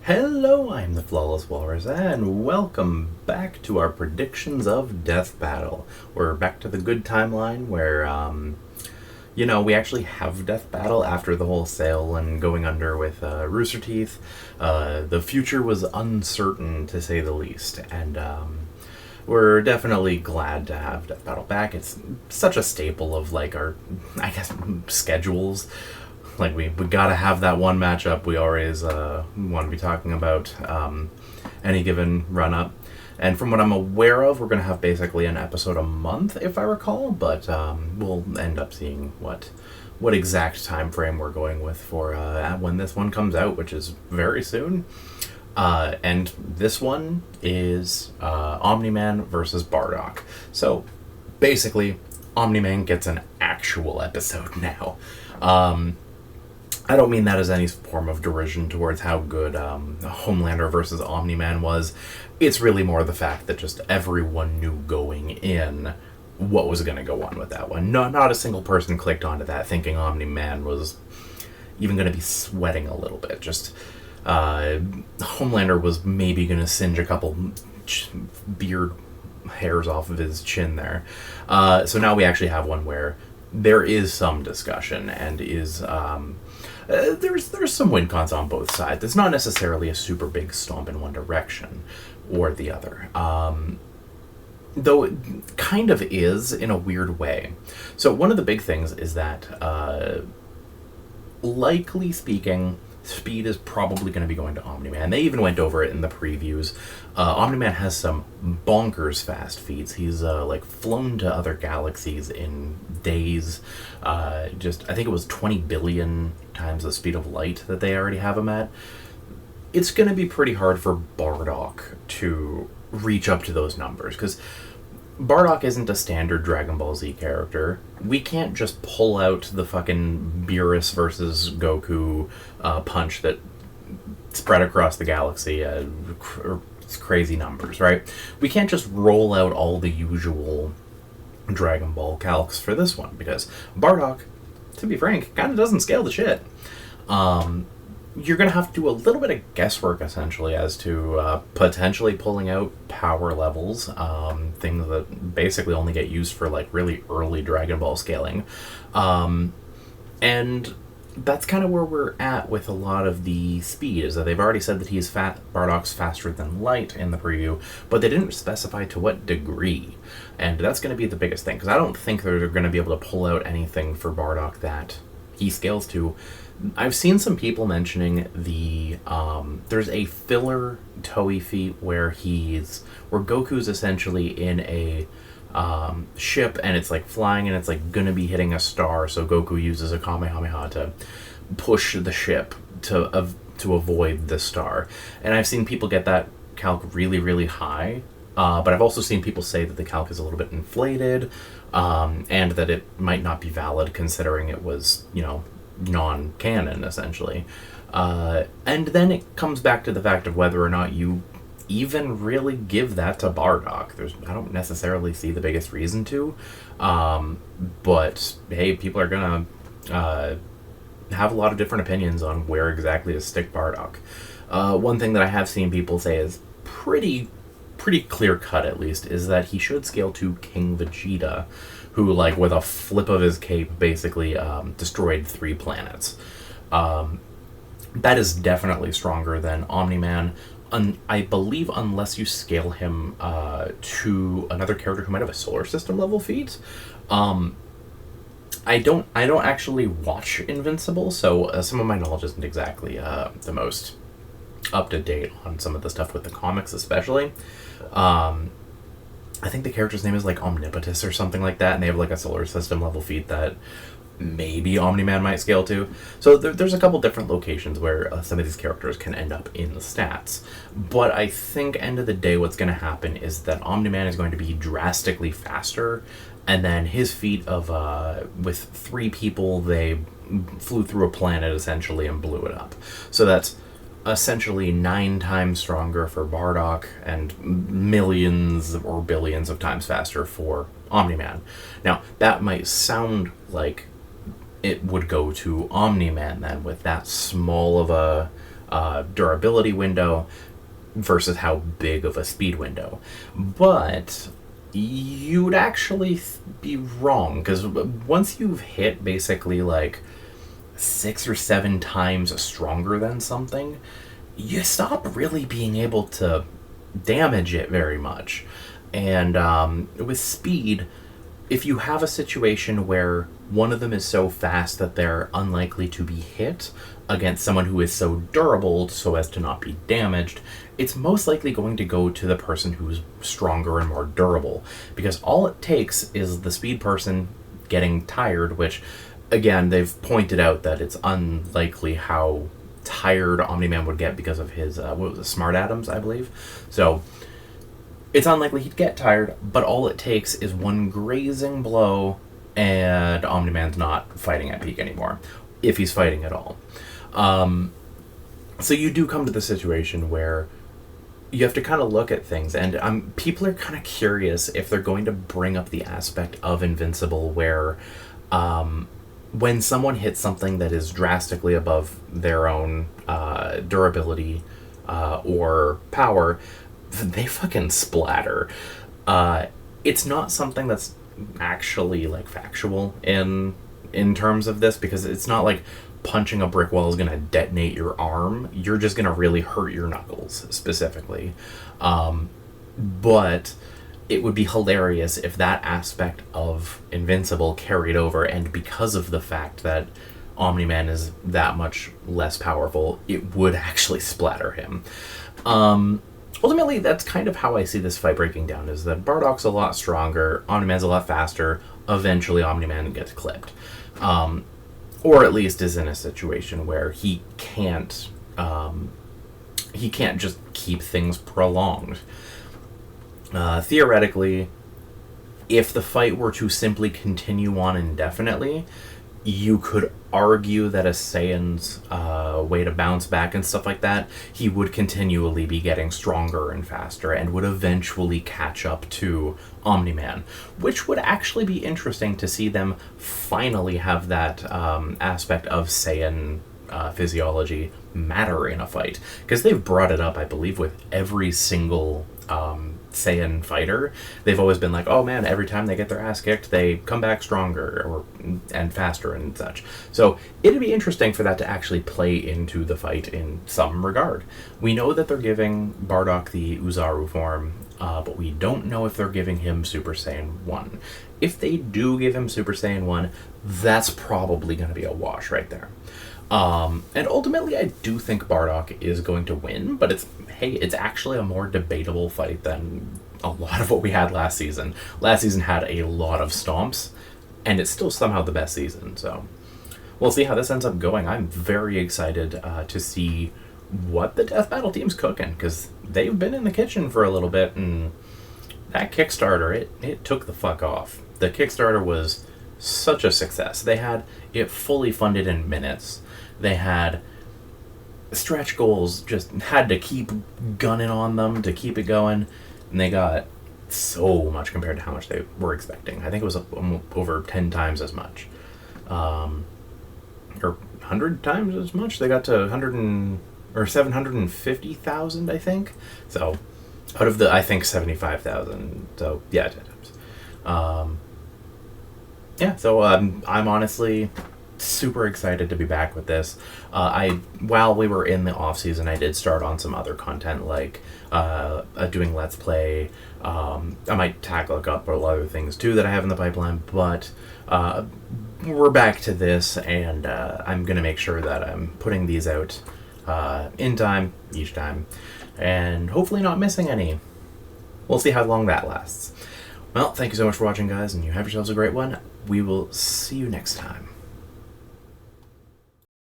Hello, I'm the Flawless Walrus, and welcome back to our predictions of Death Battle. We're back to the good timeline where, we actually have Death Battle after the whole sale and going under with Rooster Teeth. The future was uncertain, to say the least, and we're definitely glad to have Death Battle back. It's such a staple of, our, schedules. We gotta have that one matchup we always want to be talking about any given run-up. And from what I'm aware of, we're going to have basically an episode a month, if I recall, but we'll end up seeing what exact time frame we're going with for when this one comes out, which is very soon. And this one is Omniman versus Bardock. So basically, Omniman gets an actual episode now. I don't mean that as any form of derision towards how good Homelander versus Omniman was. It's really more the fact that just everyone knew going in what was going to go on with that one. Not a single person clicked onto that thinking Omniman was even going to be sweating a little bit. Just Homelander was maybe going to singe a couple beard hairs off of his chin there. So now we actually have one where there is some discussion and is... there's some win cons on both sides. It's not necessarily a super big stomp in one direction or the other. Though it kind of is in a weird way. So one of the big things is that, likely speaking, speed is probably going to be going to Omniman. They even went over it in the previews. Omniman has some bonkers fast feats. He's flown to other galaxies in days. I think it was 20 billion times the speed of light that they already have him at. It's going to be pretty hard for Bardock to reach up to those numbers, because Bardock isn't a standard Dragon Ball Z character. We can't just pull out the fucking Beerus versus Goku punch that spread across the galaxy. It's crazy numbers, right? We can't just roll out all the usual Dragon Ball calcs for this one, because Bardock, to be frank, kind of doesn't scale the shit. You're going to have to do a little bit of guesswork, essentially, as to potentially pulling out power levels, things that basically only get used for, really early Dragon Ball scaling. And that's kind of where we're at with a lot of the speed, is that they've already said that Bardock's faster than light in the preview, but they didn't specify to what degree. And that's going to be the biggest thing, because I don't think they're going to be able to pull out anything for Bardock that he scales to. I've seen some people mentioning there's a filler Toei feat where Goku's essentially in a ship, and it's flying, and it's gonna be hitting a star, so Goku uses a Kamehameha to push the ship to avoid the star. And I've seen people get that calc really, really high, but I've also seen people say that the calc is a little bit inflated, and that it might not be valid considering it was, non-canon, essentially. And then it comes back to the fact of whether or not you even really give that to Bardock. I don't necessarily see the biggest reason to, but hey, people are gonna have a lot of different opinions on where exactly to stick Bardock. One thing that I have seen people say is pretty clear cut, at least, is that he should scale to King Vegeta, who, with a flip of his cape, basically destroyed 3 planets. That is definitely stronger than Omniman. I believe unless you scale him to another character who might have a solar system level feat. I don't actually watch Invincible, so some of my knowledge isn't exactly the most up to date on some of the stuff with the comics, especially. I think the character's name is Omnipotus or something like that, and they have a solar system level feat that maybe Omniman might scale to. So there's a couple different locations where some of these characters can end up in the stats. But I think end of the day what's going to happen is that Omniman is going to be drastically faster, and then his feat of with 3 people, they flew through a planet essentially and blew it up. So that's essentially 9 times stronger for Bardock and millions or billions of times faster for Omniman. Now, that might sound like it would go to Omniman then, with that small of durability window versus how big of a speed window. But you'd actually be wrong, because once you've hit basically like 6 or 7 times stronger than something, you stop really being able to damage it very much. And with speed, if you have a situation where one of them is so fast that they're unlikely to be hit against someone who is so durable so as to not be damaged, it's most likely going to go to the person who's stronger and more durable, because all it takes is the speed person getting tired, which, again, they've pointed out that it's unlikely how tired Omni-Man would get because of his, smart atoms, I believe. So it's unlikely he'd get tired, but all it takes is one grazing blow and Omni-Man's not fighting at peak anymore, if he's fighting at all. So you do come to the situation where you have to kind of look at things, and people are kind of curious if they're going to bring up the aspect of Invincible where when someone hits something that is drastically above their own durability or power, they fucking splatter. It's not something that's actually like factual in terms of this, because it's not like punching a brick wall is going to detonate your arm. You're just going to really hurt your knuckles specifically. But it would be hilarious if that aspect of Invincible carried over, and because of the fact that Omni-Man is that much less powerful, it would actually splatter him. Ultimately, that's kind of how I see this fight breaking down, is that Bardock's a lot stronger, Omni-Man's a lot faster, eventually Omni-Man gets clipped. Or at least is in a situation where he can't just keep things prolonged. Theoretically, if the fight were to simply continue on indefinitely, you could argue that a Saiyan's way to bounce back and stuff like that, he would continually be getting stronger and faster and would eventually catch up to Omni-Man, which would actually be interesting to see them finally have that aspect of Saiyan physiology matter in a fight, because they've brought it up, I believe, with every single Saiyan fighter. They've always been like, oh man, every time they get their ass kicked, they come back stronger and faster and such. So it'd be interesting for that to actually play into the fight in some regard. We know that they're giving Bardock the Uzaru form, but we don't know if they're giving him Super Saiyan 1. If they do give him Super Saiyan 1, that's probably going to be a wash right there. And ultimately, I do think Bardock is going to win, but it's actually a more debatable fight than a lot of what we had last season. Last season had a lot of stomps, and it's still somehow the best season, so we'll see how this ends up going. I'm very excited to see what the Death Battle team's cooking, because they've been in the kitchen for a little bit, and that Kickstarter, it took the fuck off. The Kickstarter was such a success. They had it fully funded in minutes. They had stretch goals, just had to keep gunning on them to keep it going, and they got so much compared to how much they were expecting. I think it was over 10 times as much. Or 100 times as much. They got to 750,000, I think. So, out of the, I think, 75,000. So, yeah, 10 times. So I'm honestly super excited to be back with this. While we were in the off season, I did start on some other content, like doing Let's Play. I might tackle a couple other things too that I have in the pipeline, but we're back to this, and I'm gonna make sure that I'm putting these out in time each time, and hopefully not missing any. We'll see how long that lasts. Well, thank you so much for watching, guys, and you have yourselves a great one. We will see you next time.